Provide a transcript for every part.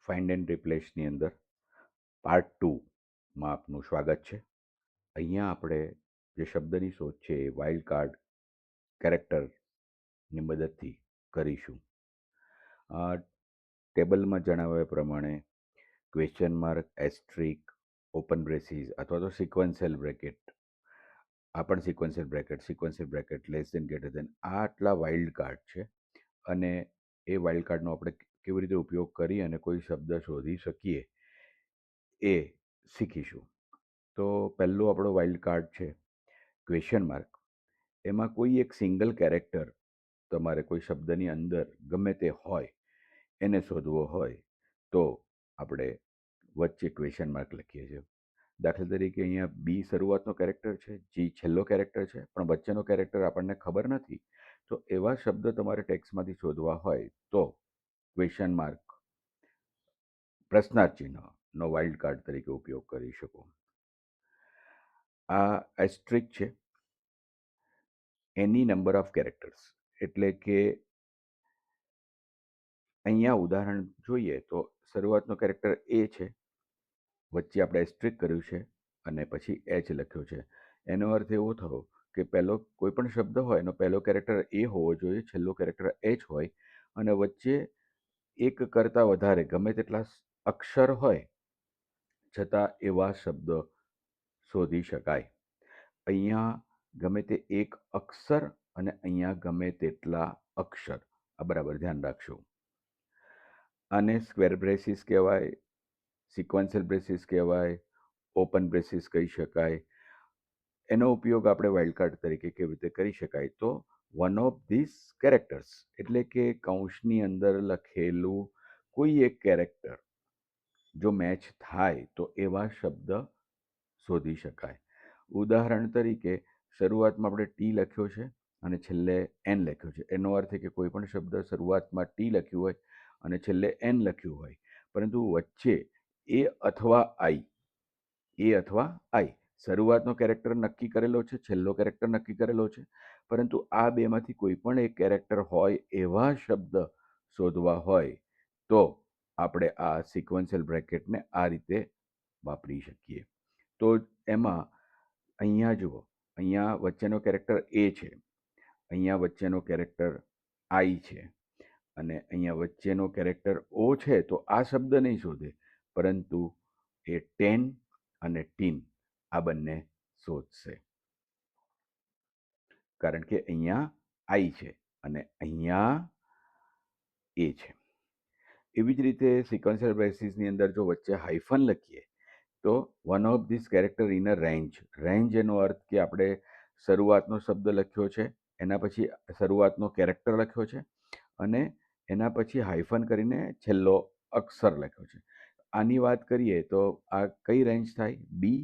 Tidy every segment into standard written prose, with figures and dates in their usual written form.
Find and રિપ્લેસની અંદર part 2માં આપનું સ્વાગત છે. અહીંયા આપણે જે શબ્દની શોધ છે એ વાઇલ્ડ કાર્ડ કેરેક્ટરની મદદથી કરીશું. ટેબલમાં જણાવ્યા પ્રમાણે question mark, asterisk, open braces અથવા તો સિક્વન્શિયલ બ્રેકેટ, આ પણ sequential bracket, less than, greater than, આ આટલા વાઇલ્ડ કાર્ડ છે. અને એ વાઇલ્ડ કાર્ડનો આપણે કેવી રીતે ઉપયોગ કરી અને કોઈ શબ્દ શોધી શકીએ એ શીખીશું. તો પહેલો આપણો વાઇલ્ડ કાર્ડ છે ક્વેશ્ચન માર્ક. એમાં કોઈ એક સિંગલ કેરેક્ટર તમારે કોઈ શબ્દની અંદર ગમે તે હોય એને શોધવો હોય તો આપણે વચ્ચે ક્વેશ્ચન માર્ક લખીએ છીએ. દાખલા તરીકે અહીંયા બી શરૂઆતનો કેરેક્ટર છે, જી છેલ્લો કેરેક્ટર છે, પણ વચ્ચેનો કેરેક્ટર આપણને ખબર નથી. તો એવા શબ્દ તમારે ટેક્સ્ટમાંથી શોધવા હોય તો ક્વેશ્ચન માર્ક, પ્રશ્નાર્થ ચિહ્નનો વાઇલ્ડ કાર્ડ તરીકે ઉપયોગ કરી શકો. આ એસ્ટ્રિક છે, એની નંબર ઓફ કેરેક્ટર્સ, એટલે કે અહીંયા ઉદાહરણ જોઈએ તો શરૂઆતનો કેરેક્ટર એ છે, વચ્ચે આપણે એસ્ટ્રિક કર્યું છે અને પછી એચ લખ્યો છે. એનો અર્થ એવો થયો કે પહેલો કોઈ પણ શબ્દ હોય એનો પહેલો કેરેક્ટર એ હોવો જોઈએ, છેલ્લો કેરેક્ટર એચ હોય અને વચ્ચે એક કરતાં વધારે ગમે તેટલા અક્ષર હોય છતાં એવા શબ્દ શોધી શકાય. અહીંયા ગમે તે એક અક્ષર અને અહીંયા ગમે તેટલા અક્ષર, આ બરાબર ધ્યાન રાખશો. આને સ્ક્વેર બ્રેસીસ કહેવાય, સિક્વન્શિયલ બ્રેસીસ કહેવાય, ઓપન બ્રેસીસ કહી શકાય. એનો ઉપયોગ આપણે વાઇલ્ડ કાર્ડ તરીકે કેવી રીતે કરી શકાય તો વન ઓફ ધીસ કેરેક્ટર્સ, એટલે કે કૌંસની અંદર લખેલું કોઈ એક કેરેક્ટર જો મેચ થાય તો એવા શબ્દ શોધી શકાય. ઉદાહરણ તરીકે શરૂઆતમાં આપણે ટી લખ્યો છે અને છેલ્લે એન લખ્યો છે. એનો અર્થ કે કોઈ પણ શબ્દ શરૂઆતમાં ટી લખ્યું હોય અને છેલ્લે એન લખ્યું હોય, પરંતુ વચ્ચે એ અથવા આઈ શરૂઆતનો કેરેક્ટર નક્કી કરેલો છે, છેલ્લો કેરેક્ટર નક્કી કરેલો છે, પરંતુ આ બેમાંથી કોઈ પણ એક કેરેક્ટર હોય એવા શબ્દ શોધવા હોય તો આપણે આ સિક્વન્શિયલ બ્રેકેટને આ રીતે વાપરી શકીએ. તો એમાં અહીંયા જુઓ, અહીંયા વચ્ચેનો કેરેક્ટર એ છે, અહીંયા વચ્ચેનો કેરેક્ટર આઈ છે અને અહીંયા વચ્ચેનો કેરેક્ટર ઓ છે. તો આ શબ્દ નહીં શોધે, પરંતુ એ ટેન અને ટીન આ બંને શોધશે, કારણ કે અહીંયા આઈ છે અને અહીંયા એ છે. એવી જ રીતે સિક્વન્શિયલ બ્રેસીસની અંદર જો વચ્ચે હાઇફન લખીએ તો one of this character in a range એનો અર્થ કે આપણે શરૂઆતનો શબ્દ લખ્યો છે, એના પછી શરૂઆતનો કેરેક્ટર લખ્યો છે અને એના પછી હાઇફન કરીને છેલ્લો અક્ષર લખ્યો છે. આની વાત કરીએ તો આ કઈ રેન્જ થાય? બી,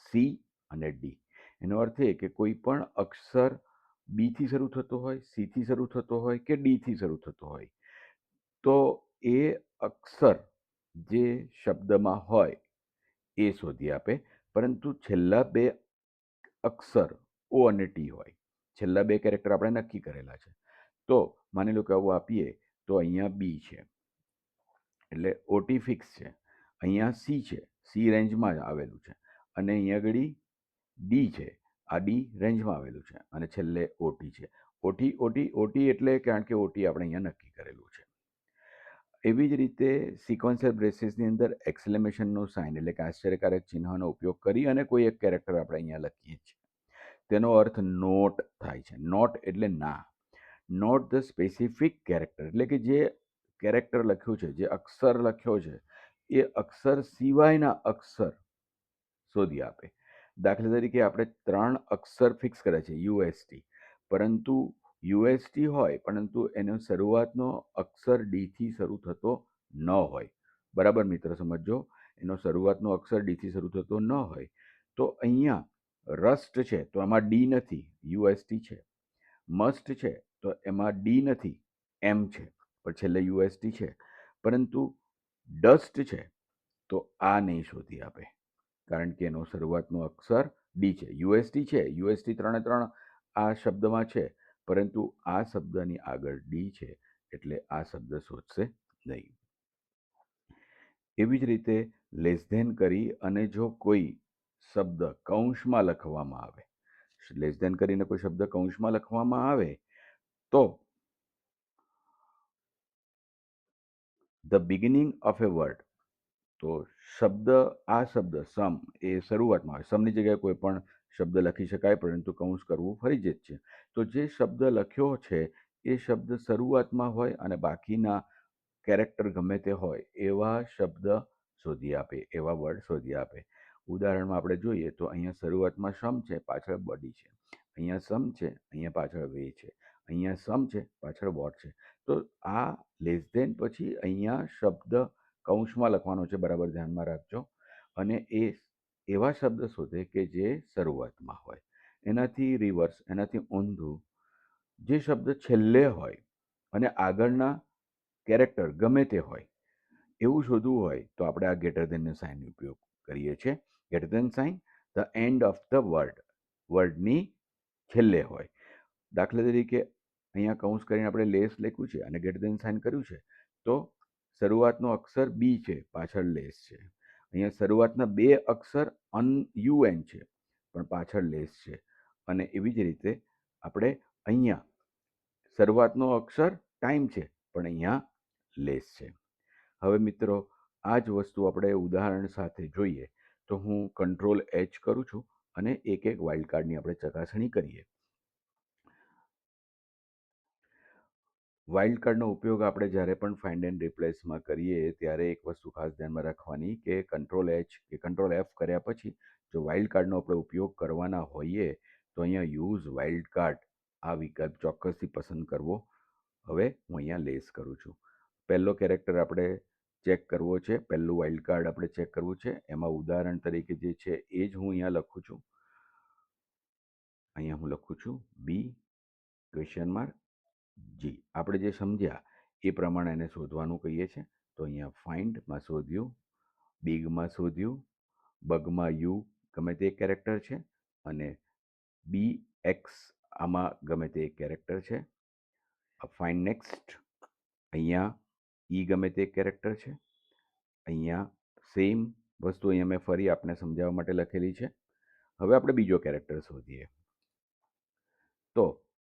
સી અને ડી. એનો અર્થ એ કે કોઈ પણ અક્ષર બીથી શરૂ થતો હોય, સીથી શરૂ થતો હોય કે ડીથી શરૂ થતો હોય તો એ અક્ષર જે શબ્દમાં હોય એ શોધી આપે, પરંતુ છેલ્લા બે અક્ષર ઓ અને ટી હોય, છેલ્લા બે કેરેક્ટર આપણે નક્કી કરેલા છે. તો માની લો કે આવું આપીએ તો અહીંયા બી છે એટલે ઓટી ફિક્સ છે, અહીંયા સી છે, સી રેન્જમાં આવેલું છે, અને અહીંયા આગળ ડી છે, આ ડી રેન્જમાં આવેલું છે, અને છેલ્લે ઓટી છે. ઓટી એટલે કારણ કે ઓટી આપણે અહીંયા નક્કી કરેલું છે. એવી જ રીતે સિક્વન્શિયલ બ્રેસીસની અંદર એક્સક્લેમેશનનો સાઇન, એટલે કે આશ્ચર્યકારક ચિહ્નનો ઉપયોગ કરી અને કોઈ એક કેરેક્ટર આપણે અહીંયા લખીએ છીએ. તેનો અર્થ નોટ થાય છે. નોટ એટલે ના, નોટ ધ સ્પેસિફિક કેરેક્ટર, એટલે કે જે કેરેક્ટર લખ્યું છે, જે અક્ષર લખ્યો છે, એ અક્ષર સિવાયના અક્ષર શોધી આપે. દાખલા તરીકે આપણે 3 અક્ષર ફિક્સ કર્યા છે યુએસટી, પરંતુ યુએસટી હોય પરંતુ એનો શરૂઆતનો અક્ષર ડીથી શરૂ થતો ન હોય. બરાબર મિત્ર, સમજો, એનો શરૂઆતનો અક્ષર ડીથી શરૂ થતો ન હોય તો અહીંયા રસ્ટ છે તો એમાં ડી નથી, યુએસટી છે. મસ્ટ છે તો એમાં ડી નથી, એમ છે, પણ છેલ્લે યુએસટી છે. પરંતુ ડસ્ટ છે તો આ નહીં શોધી આપે, કારણ કે એનો શરૂઆતનો અક્ષર ડી છે. યુએસટી છે, યુએસટી 3 આ શબ્દમાં છે, પરંતુ આ શબ્દની આગળ ડી છે એટલે આ શબ્દ શોધશે નહીં. એવી જ રીતે લેસ ધેન કરી અને જો કોઈ શબ્દ કૌંસમાં લખવામાં આવે, લેસ ધેન કરીને કોઈ શબ્દ કૌંસમાં લખવામાં આવે તો the beginning of A word, તો આ શબ્દ સમ એ શરૂઆતમાં આવે, સમની જગ્યાએ કોઈ પણ શબ્દ લખી શકાય પરંતુ કૌંસ કરવું ફરજિયાત છે. તો જે શબ્દ લખ્યો છે એ શબ્દ શરૂઆતમાં હોય અને બાકીના કેરેક્ટર ગમે તે હોય એવા શબ્દ શોધી આપે, એવા વર્ડ શોધી આપે. ઉદાહરણમાં આપણે જોઈએ તો અહીંયા શરૂઆતમાં સમ છે, પાછળ બોડી છે. અહીંયા સમ છે, અહીંયા પાછળ વે છે. અહીંયા સમ છે, પાછળ વોટ છે. તો આ લેસ ધેન પછી અહીંયા શબ્દ કૌંસમાં લખવાનો છે, બરાબર ધ્યાનમાં રાખજો. અને એ એવા શબ્દ શોધે કે જે શરૂઆતમાં હોય. એનાથી રિવર્સ, એનાથી ઊંધું, જે શબ્દ છેલ્લે હોય અને આગળના કેરેક્ટર ગમે તે હોય એવું શોધવું હોય તો આપણે આ ગ્રેટર ધેનનો સાઇન ઉપયોગ કરીએ છીએ. Greater than sign the end of the વર્ડની છેલ્લે હોય. દાખલા તરીકે અહીંયા કૌંસ કરીને આપણે લેસ લખ્યું છે અને ગ્રેટર ધેન સાઇન કર્યું છે, તો શરૂઆતનો અક્ષર બી છે, પાછળ લેસ છે. અહીંયા શરૂઆતના બે અક્ષર UN છે પણ પાછળ લેસ છે. અને એવી જ રીતે આપણે અહીંયા શરૂઆતનો અક્ષર ટાઈમ છે પણ અહીંયા લેસ છે. હવે મિત્રો આ જ વસ્તુ આપણે ઉદાહરણ સાથે જોઈએ તો હું Ctrl+H કરું છું અને એક એક વાઇલ્ડ કાર્ડની આપણે ચકાસણી કરીએ. વાઇલ્ડ કાર્ડનો ઉપયોગ આપણે જ્યારે પણ ફાઇન્ડ એન્ડ રિપ્લેસમાં કરીએ ત્યારે એક વસ્તુ ખાસ ધ્યાનમાં રાખવાની કે Ctrl+H કે Ctrl+F કર્યા પછી જો વાઇલ્ડ કાર્ડનો આપણે ઉપયોગ કરવાના હોઈએ તો અહીંયા યુઝ વાઇલ્ડ કાર્ડ આ વિકલ્પ ચોક્કસથી પસંદ કરવો. હવે હું અહીંયા લેસ કરું છું. પહેલો કેરેક્ટર આપણે ચેક કરવો છે, પહેલું વાઇલ્ડ કાર્ડ આપણે ચેક કરવું છે. એમાં ઉદાહરણ તરીકે જે છે એ જ હું અહીંયા લખું છું. અહીંયા હું લખું છું B ? જી. આપણે જે સમજ્યા એ પ્રમાણે એને શોધવાનું કહીએ છીએ. તો અહીંયા ફાઇન્ડમાં શોધ્યું, બિગમાં શોધ્યું, બગમાં યુ ગમે તે કેરેક્ટર છે અને BX આમાં ગમે તે કેરેક્ટર છે. ફાઇન્ડ નેક્સ્ટ, અહીંયા ગમે તે કેરેક્ટર છે. અહીંયા સેમ વસ્તુ અહીંયા મેં ફરી આપને સમજાવવા માટે લખેલી છે. હવે આપણે બીજો કેરેક્ટર શોધીએ. તો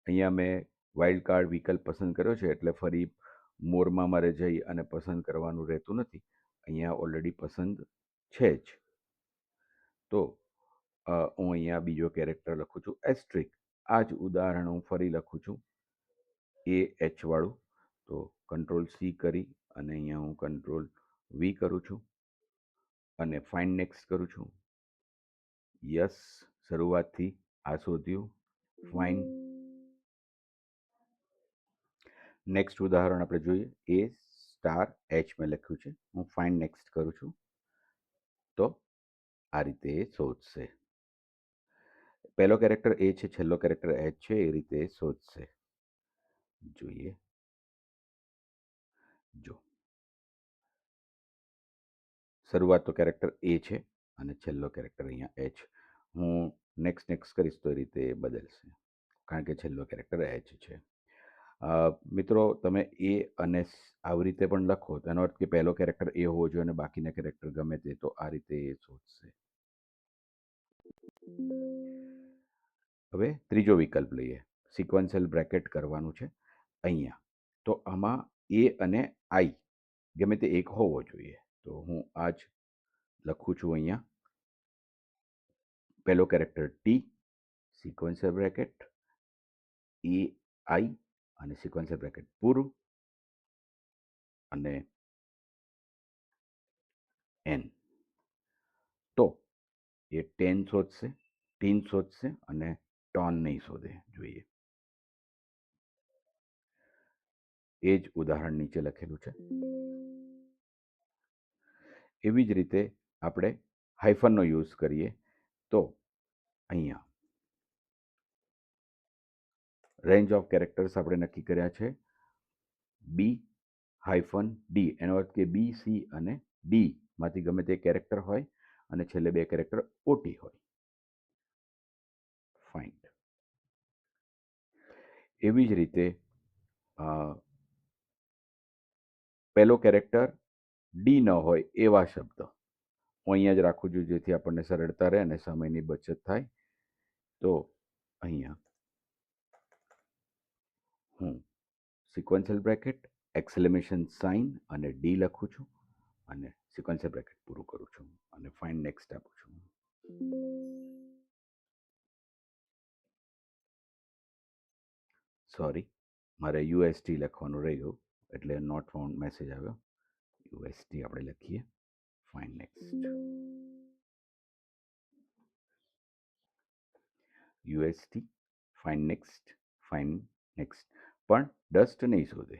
અહીંયા મેં વાઇલ્ડ કાર્ડ વિકલ્પ પસંદ કર્યો છે એટલે ફરી મોરમાં મારે જઈ અને પસંદ કરવાનું રહેતું નથી. અહીંયા ઓલરેડી પસંદ છે જ. તો હું અહીંયા બીજો કેરેક્ટર લખું છું એસ્ટ્રિક. આ જ ઉદાહરણ હું ફરી લખું છું AH વાળું. તો Ctrl+C કરી અને અહીંયા હું Ctrl+V કરું છું અને ફાઇન્ડ નેક્સ્ટ કરું છું. યસ, શરૂઆતથી આ શોધ્યું. ફાઇન. નેક્સ્ટ ઉદાહરણ આપણે જોઈએ A*H મેં લખ્યું છે. હું ફાઇન્ડ નેક્સ્ટ કરું છું તો આ રીતે એ શોધશે. પહેલો કેરેક્ટર A છે, છેલ્લો કેરેક્ટર H છે, એ રીતે શોધશે. જોઈએ, જો શરૂઆત તો કેરેક્ટર A છે અને છેલ્લો કેરેક્ટર અહીંયા H. હું નેક્સ્ટ કરીશ તો એ રીતે બદલશે કારણ કે છેલ્લો કેરેક્ટર H છે. મિત્રો તમે A અને આવી રીતે પણ લખો તો એનો અર્થ કે પહેલો કેરેક્ટર A હોવો જોઈએ અને બાકીના કેરેક્ટર ગમે તે, તો આ રીતે એ શોધશે. હવે ત્રીજો વિકલ્પ લઈએ. સિક્વન્શિયલ બ્રેકેટ કરવાનું છે અહીંયા. તો આમાં A અને I ગમે તે એક હોવો જોઈએ. તો હું આ જ લખું છું અહીંયા. પહેલો character T, sequential bracket, AI અને સિક્વન્શિયલ બ્રેકેટ પૂરું અને N. તો એ 10 શોધશે, ટીન શોધશે અને ટોન નહીં શોધે. જોઈએ, એ જ ઉદાહરણ નીચે લખેલું છે. એવી જ રીતે આપણે હાઇફનનો યુઝ કરીએ તો અહીંયા રેન્જ ઓફ કેરેક્ટર્સ આપણે નક્કી કર્યા છે B-D. એનો અર્થ કે B, C અને D માંથી ગમે તે કેરેક્ટર હોય અને છેલ્લે બે કેરેક્ટર ઓટી હોય. ફાઇન્ડ. એવી જ રીતે પહેલો કેરેક્ટર ડી ન હોય એવા શબ્દ હું અહીંયા જ રાખું છું, જેથી આપણને સરળતા રહે અને સમયની બચત થાય. તો અહીંયા હું સિક્વન્શિયલ બ્રેકેટ, એક્સક્લેમેશન સાઇન અને ડી લખું છું અને સિક્વન્શિયલ બ્રેકેટ પૂરું કરું છું અને ફાઇન્ડ નેક્સ્ટ આપું છું. સોરી, મારે યુએસટી લખવાનું રહી ગયું એટલે નોટ ફાઉન્ડ મેસેજ આવ્યો. યુએસટી આપણે લખીએ, find next. UST, find next, find next. પણ ડસ્ટ નહીં શોધે.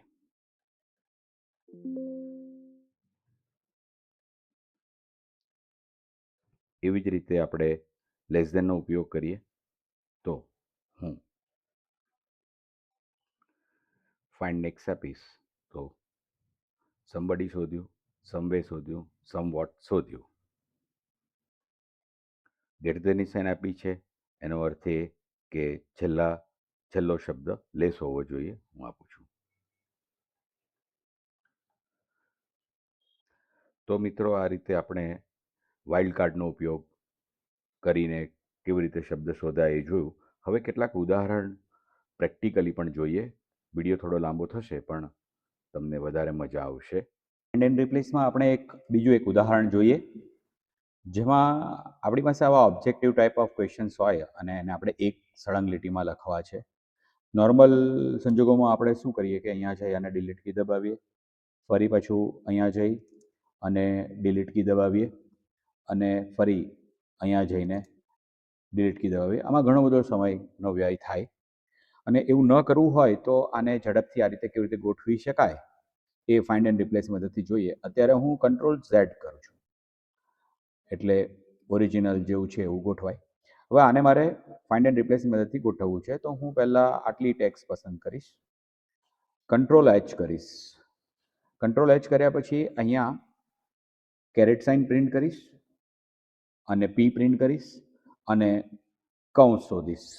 એવી જ રીતે આપણે લેસ ધેનનો ઉપયોગ કરીએ તો હું ફાઇન્ડ નેક્સ્ટ આપીશ તો સમબડી શોધ્યું, સમવે શોધ્યું, સમવોટ શોધ્યું. ગ્રેટર ધેનની સાઇન આપી છે, એનો અર્થ એ કે છેલ્લો શબ્દ લેસ હોવો જોઈએ. હું આપું છું. તો મિત્રો, આ રીતે આપણે વાઇલ્ડ કાર્ડનો ઉપયોગ કરીને કેવી રીતે શબ્દ શોધાય એ જોયું. હવે કેટલાક ઉદાહરણ પ્રેક્ટિકલી પણ જોઈએ. વિડીયો થોડો લાંબો થશે પણ તમને વધારે મજા આવશે. ફાઇન્ડ એન્ડ રિપ્લેસમાં આપણે બીજું એક ઉદાહરણ જોઈએ, જેમાં આપણી પાસે આવા ઓબ્જેક્ટિવ ટાઈપ ઓફ ક્વેશ્ચન્સ હોય અને એને આપણે એક સળંગ લીટીમાં લખવા છે. નોર્મલ સંજોગોમાં આપણે શું કરીએ કે અહીંયા જઈ અને ડિલીટ કી દબાવીએ, ફરી પાછું અહીંયા જઈ અને ડિલીટ કી દબાવીએ અને ફરી અહીંયા જઈને ડિલીટ કી દબાવીએ. આમાં ઘણો બધો સમયનો વ્યય થાય અને એવું ન કરવું હોય તો આને ઝડપથી આ રીતે કેવી રીતે ગોઠવી શકાય એ ફાઇન્ડ એન્ડ રિપ્લેસ મદદથી જોઈએ. અત્યારે હું કંટ્રોલ ઝેડ કરું છું એટલે ઓરિજિનલ જેવું છે એવું ગોઠવાય. હવે આને મારે ફાઇન્ડ એન્ડ રિપ્લેસની મદદથી ગોઠવવું છે, તો હું પહેલાં આટલી ટેક્સ્ટ પસંદ કરીશ, કંટ્રોલ એચ કરીશ. કંટ્રોલ એચ કર્યા પછી અહીંયા કેરેટ સાઇન પ્રિન્ટ કરીશ અને પી પ્રિન્ટ કરીશ અને કૌંસ શોધીશ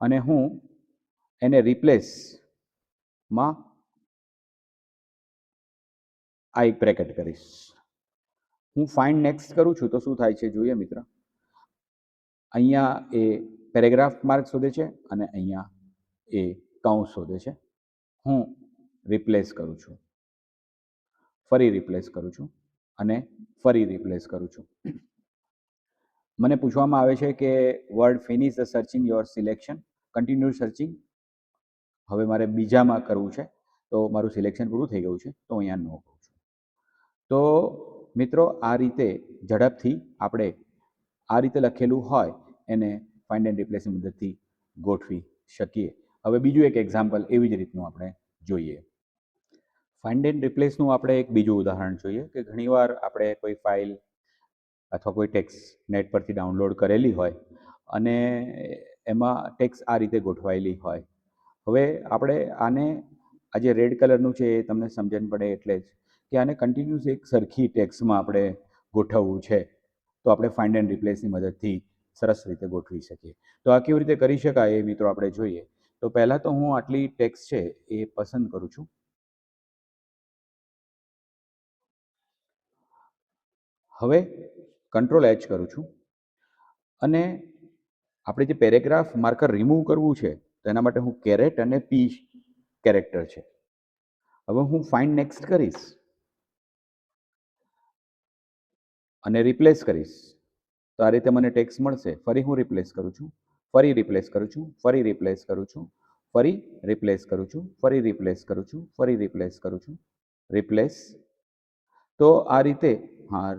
અને હું એને રિપ્લેસમાં આ એક બ્રેકેટ કરીશ. હું ફાઇન્ડ નેક્સ્ટ કરું છું તો શું થાય છે જોઈએ મિત્ર. અહીંયા એ પેરેગ્રાફ માર્ક શોધે છે અને અહીંયા એ કૌંસ શોધે છે. હું રિપ્લેસ કરું છું, ફરી રિપ્લેસ કરું છું અને ફરી રિપ્લેસ કરું છું. મને પૂછવામાં આવે છે કે word finish the searching your selection, continue searching. હવે મારે બીજામાં કરવું છે તો મારું સિલેક્શન પૂરું થઈ ગયું છે તો અહીંયા નો કહું છું. તો મિત્રો, આ રીતે ઝડપથી આપણે આ રીતે લખેલું હોય એને ફાઇન્ડ એન્ડ રિપ્લેસની મદદથી ગોઠવી શકીએ. હવે બીજું એક એક્ઝામ્પલ એવી જ રીતનું આપણે જોઈએ. ફાઇન્ડ એન્ડ રિપ્લેસનું આપણે એક બીજું ઉદાહરણ જોઈએ કે ઘણીવાર આપણે કોઈ ફાઇલ અથવા કોઈ ટેક્સ્ટ નેટ પરથી ડાઉનલોડ કરેલી હોય અને એમાં ટેક્સ્ટ આ રીતે ગોઠવાયેલી હોય. હવે આપણે આને આ જે રેડ કલરનું છે એ તમને સમજણ પડે એટલે જ કે આને કન્ટિન્યુઅસ એક સરખી ટેક્સ્ટમાં આપણે ગોઠવવું છે તો આપણે ફાઇન્ડ એન્ડ રિપ્લેસની મદદથી સરસ રીતે ગોઠવી શકીએ. તો આ કેવી રીતે કરી શકાય એ મિત્રો આપણે જોઈએ. તો પહેલાં તો હું આટલી ટેક્સ્ટ છે એ પસંદ કરું છું. હવે કંટ્રોલ એચ કરું છું અને આપણે જે પેરેગ્રાફ માર્કર રિમૂવ કરવું છે તો એના માટે હું કેરેટ અને પી કેરેક્ટર છે. હવે હું ફાઇન્ડ નેક્સ્ટ કરીશ અને રિપ્લેસ કરીશ તો આ રીતે મને ટેક્સ્ટ મળશે. ફરી હું રિપ્લેસ કરું છું, ફરી રિપ્લેસ કરું છું, ફરી રિપ્લેસ કરું છું, ફરી રિપ્લેસ કરું છું, ફરી રિપ્લેસ કરું છું, ફરી રિપ્લેસ કરું છું, રિપ્લેસ. તો આ રીતે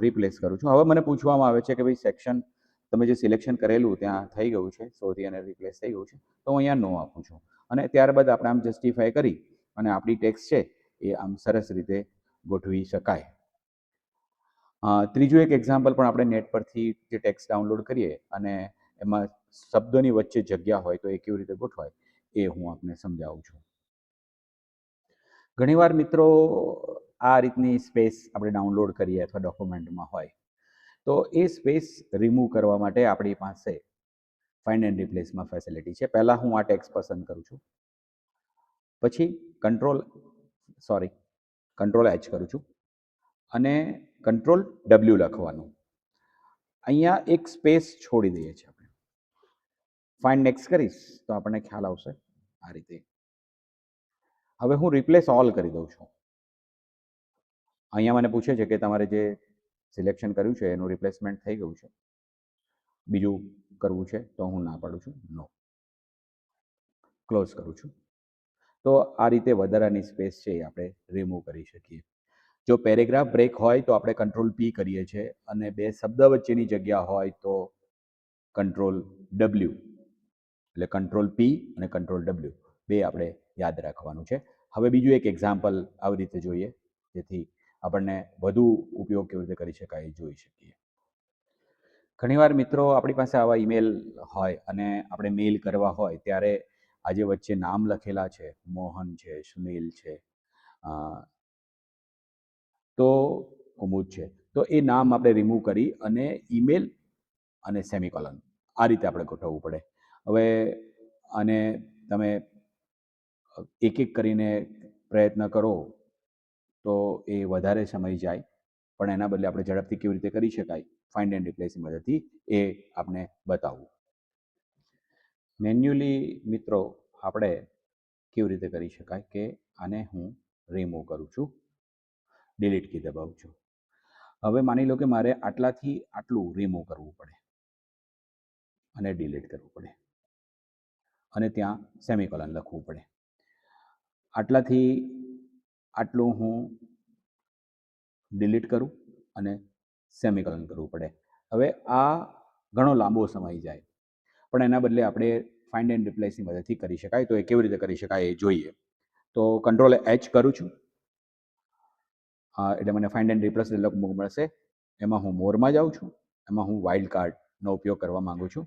રિપ્લેસ કરું છું. હવે મને પૂછવામાં આવે છે કે ભાઈ સેક્શન તમે જે સિલેક્શન કરેલું ત્યાં થઈ ગયું છે, શોધી અને રિપ્લેસ થઈ ગયું છે, તો હું અહીંયા નો આપું છું અને ત્યારબાદ આપણે આમ જસ્ટિફાય કરી અને આપણી ટેક્સ્ટ છે એ આમ સરસ રીતે ગોઠવી શકાય. ત્રીજું એક એક્ઝામ્પલ પણ આપણે નેટ પરથી જે ટેક્સ્ટ ડાઉનલોડ કરીએ અને એમાં શબ્દોની વચ્ચે જગ્યા હોય તો એ કેવી રીતે ગોઠવાય એ હું આપને સમજાવું છું. ઘણીવાર મિત્રો આ રીતની સ્પેસ આપણે ડાઉનલોડ કરીએ અથવા ડોક્યુમેન્ટમાં હોય તો એ સ્પેસ રિમૂવ કરવા માટે આપણી પાસે ફાઇન્ડ એન્ડ રિપ્લેસમાં ફેસિલિટી છે. પહેલાં હું આ ટેક્સ્ટ પસંદ કરું છું, પછી કંટ્રોલ એચ કરું છું અને કંટ્રોલ ડબલ્યુ લખવાનું. અહીંયા એક સ્પેસ છોડી દઈએ છીએ આપણે. ફાઇન્ડ નેક્સ્ટ કરીશ તો આપણને ખ્યાલ આવશે આ રીતે. હવે હું રિપ્લેસ ઓલ કરી દઉં છું. અહીંયા મને પૂછે છે કે તમારે જે સિલેક્શન કર્યું છે એનું રિપ્લેસમેન્ટ થઈ ગયું છે, બીજું કરવું છે તો હું ના પાડું છું, નો. ક્લોઝ કરું છું. તો આ રીતે વધારાની સ્પેસ છે એ આપણે રિમૂવ કરી શકીએ. જો પેરેગ્રાફ બ્રેક હોય તો આપણે કંટ્રોલ પી કરીએ છીએ, અને બે શબ્દ વચ્ચેની જગ્યા હોય તો કંટ્રોલ ડબલ્યુ, એટલે કંટ્રોલ પી અને કંટ્રોલ ડબલ્યુ બે આપણે યાદ રાખવાનું છે. હવે બીજું એક એક્ઝામ્પલ આવી રીતે જોઈએ, જેથી આપણને વધુ ઉપયોગ કેવી રીતે કરી શકાય એ જોઈ શકીએ. ઘણીવાર મિત્રો આપણી પાસે આવા ઈમેલ હોય અને આપણે મેલ કરવા હોય ત્યારે આજે વચ્ચે નામ લખેલા છે, મોહન છે, સુનિલ છે, તો કુમુદ છે, તો એ નામ આપણે રિમૂવ કરી અને ઈમેલ અને સેમિકોલન આ રીતે આપણે ગોઠવવું પડે. હવે આને તમે એક એક કરીને પ્રયત્ન કરો તો એ વધારે સમય જાય, પણ એના બદલે આપણે ઝડપથી કેવી રીતે કરી શકાય ફાઇન્ડ એન્ડ રિપ્લેસની મદદથી એ આપણે બતાવવું. મેન્યુઅલી મિત્રો આપણે કેવી રીતે કરી શકાય કે આને હું રિમૂવ કરું છું, ડિલીટ કી દબાવું છું. હવે માની લો કે મારે આટલાથી આટલું રિમૂવ કરવું પડે અને ડિલીટ કરવું પડે અને ત્યાં સેમિકોલન લખવું પડે. આટલાથી આટલું હું ડિલીટ કરું અને સેમિકોલન કરવું પડે. હવે આ ઘણો લાંબો સમય જાય, પણ એના બદલે આપણે ફાઇન્ડ એન્ડ રિપ્લેસની મદદથી કરી શકાય. તો એ કેવી રીતે કરી શકાય એ જોઈએ. તો કંટ્રોલ એચ કરું છું, એટલે મને ફાઇન્ડ એન્ડ રિપ્લેસ મળશે. એમાં હું મોરમાં જાઉં છું, એમાં હું વાઇલ્ડ કાર્ડનો ઉપયોગ કરવા માગું છું.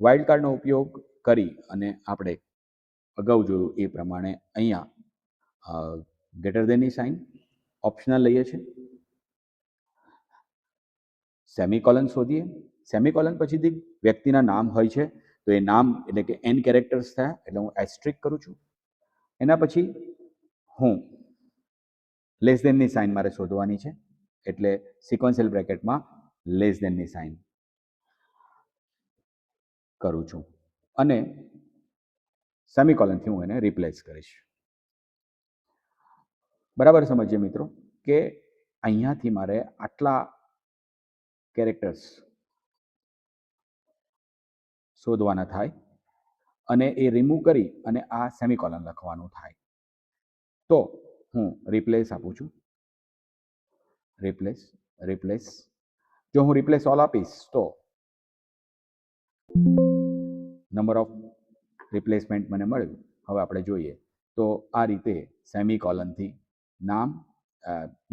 વાઇલ્ડ કાર્ડનો ઉપયોગ કરી અને આપણે અગાઉ જોયું એ પ્રમાણે અહીંયા ગ્રેટર દેનની સાઇન ઓપ્શનલ લઈએ છીએ, સેમિકોલન શોધીએ. સેમિકોલન પછીથી વ્યક્તિના નામ હોય છે, તો એ નામ એટલે કે એન કેરેક્ટર્સ થયા, એટલે હું એસ્ટ્રિક કરું છું. એના પછી હું લેસ દેનની સાઇન મારે શોધવાની છે, એટલે સિક્વન્શિયલ બ્રેકેટમાં લેસ દેનની સાઇન કરું છું અને સેમિકોલનથી હું એને રિપ્લેસ કરીશ. બરાબર સમજીએ મિત્રો કે અહીંયાથી મારે આટલા કેરેક્ટર્સ શોધવાના થાય અને એ રિમૂવ કરી અને આ સેમિકોલન લખવાનું થાય. તો હું રિપ્લેસ આપું છું, રિપ્લેસ રિપ્લેસ. જો હું રિપ્લેસ ઓલ આપીશ તો નંબર ઓફ રિપ્લેસમેન્ટ મને મળ્યું. હવે આપણે જોઈએ તો આ રીતે સેમિકોલનથી નામ,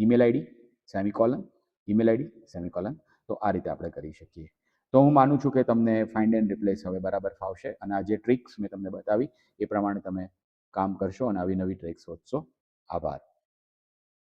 email ID, semicolon, email ID, semicolon, તો આ રીતે આપણે કરી શકીએ. તો હું માનું છું કે તમને ફાઇન્ડ એન્ડ રિપ્લેસ હવે બરાબર ફાવશે, અને આ જે ટ્રિક્સ મેં તમને બતાવી એ પ્રમાણે તમે કામ કરશો અને આવી નવી ટ્રિક્સ શોધશો. આભાર.